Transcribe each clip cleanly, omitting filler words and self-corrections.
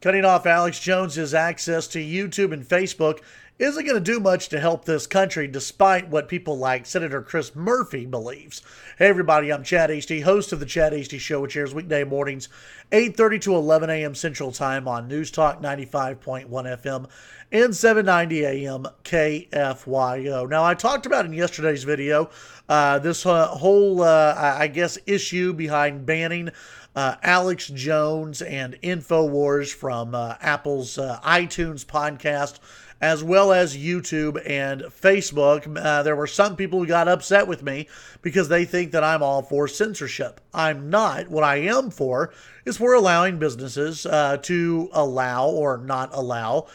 Cutting off Alex Jones's access to YouTube and Facebook isn't going to do much to help this country, despite what people like Senator Chris Murphy believes. Hey everybody, I'm Chad Hasty, host of the Chad Hasty Show, which airs weekday mornings, 8:30 to 11 a.m. Central Time on News Talk 95.1 FM and 790 a.m. KFYO. Now, I talked about in yesterday's video this whole, I guess, issue behind banning Alex Jones and InfoWars from Apple's iTunes podcast, as well as YouTube and Facebook. There were some people who got upset with me because they think that I'm all for censorship. I'm not. What I am for is for allowing businesses to allow or not allow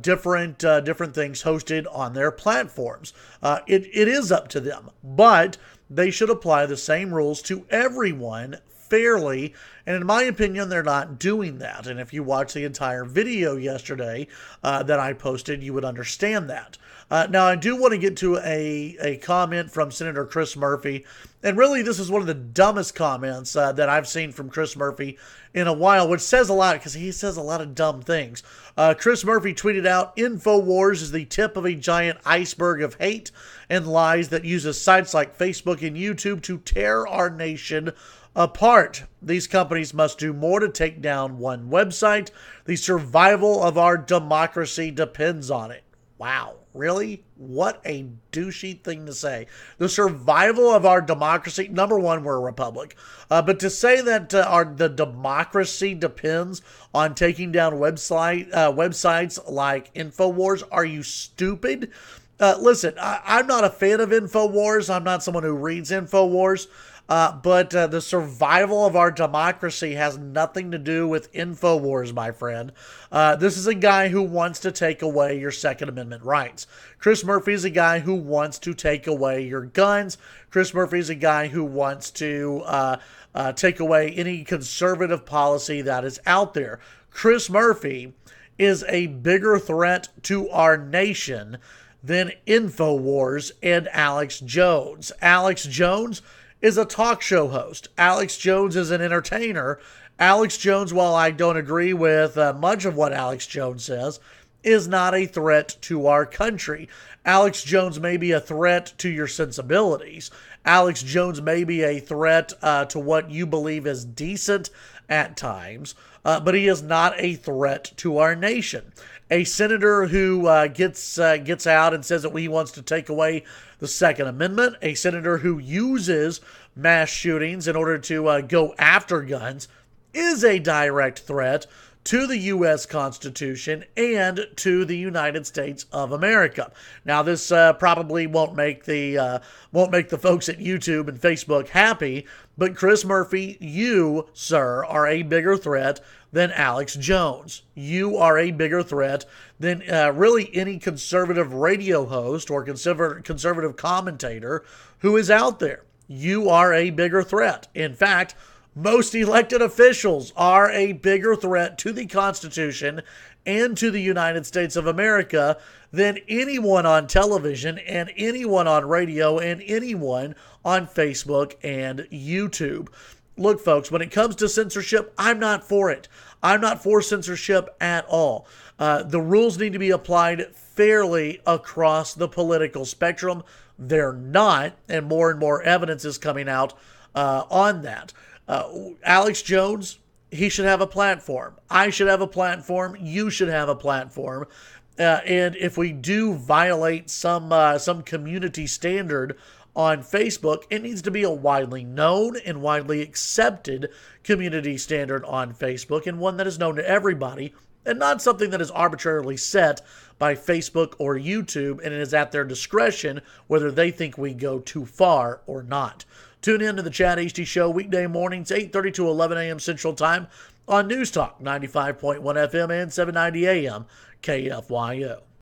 different things hosted on their platforms. It is up to them, but they should apply the same rules to everyone fairly, and in my opinion, they're not doing that. And if you watch the entire video yesterday that I posted, you would understand that. Now, I do want to get to a comment from Senator Chris Murphy, and really this is one of the dumbest comments that I've seen from Chris Murphy in a while, which says a lot because he says a lot of dumb things. Chris Murphy tweeted out, InfoWars is the tip of a giant iceberg of hate and lies that uses sites like Facebook and YouTube to tear our nation apart. These companies must do more to take down one website. The survival of our democracy depends on it. Wow, really? What a douchey thing to say. The survival of our democracy, number one, we're a republic. But to say that the democracy depends on taking down websites like InfoWars, are you stupid? Listen, I'm not a fan of InfoWars. I'm not someone who reads InfoWars. But the survival of our democracy has nothing to do with InfoWars, my friend. This is a guy who wants to take away your Second Amendment rights. Chris Murphy is a guy who wants to take away your guns. Chris Murphy is a guy who wants to take away any conservative policy that is out there. Chris Murphy is a bigger threat to our nation than InfoWars and Alex Jones. Alex Jones is a talk show host. Alex Jones is an entertainer. Alex Jones, while I don't agree with much of what Alex Jones says, is not a threat to our country. Alex Jones may be a threat to your sensibilities. Alex Jones may be a threat to what you believe is decent at times, but he is not a threat to our nation. A senator who gets out and says that he wants to take away the Second Amendment, a senator who uses mass shootings in order to go after guns, is a direct threat to the U.S. Constitution and to the United States of America. Now, this probably won't make the folks at YouTube and Facebook happy, but Chris Murphy, you, sir, are a bigger threat than Alex Jones. You are a bigger threat than really any conservative radio host or conservative commentator who is out there. You are a bigger threat. In fact, most elected officials are a bigger threat to the Constitution and to the United States of America than anyone on television and anyone on radio and anyone on Facebook and YouTube. Look, folks, when it comes to censorship, I'm not for it. I'm not for censorship at all. The rules need to be applied fairly across the political spectrum. They're not, and more evidence is coming out on that. Alex Jones, he should have a platform. I should have a platform. You should have a platform. And if we do violate some community standard on Facebook, it needs to be a widely known and widely accepted community standard on Facebook, and one that is known to everybody, and not something that is arbitrarily set by Facebook or YouTube, and it is at their discretion whether they think we go too far or not. Tune in to the Chad Hasty Show weekday mornings, 8:30 to 11 a.m. Central Time on News Talk 95.1 FM and 790 a.m. KFYO.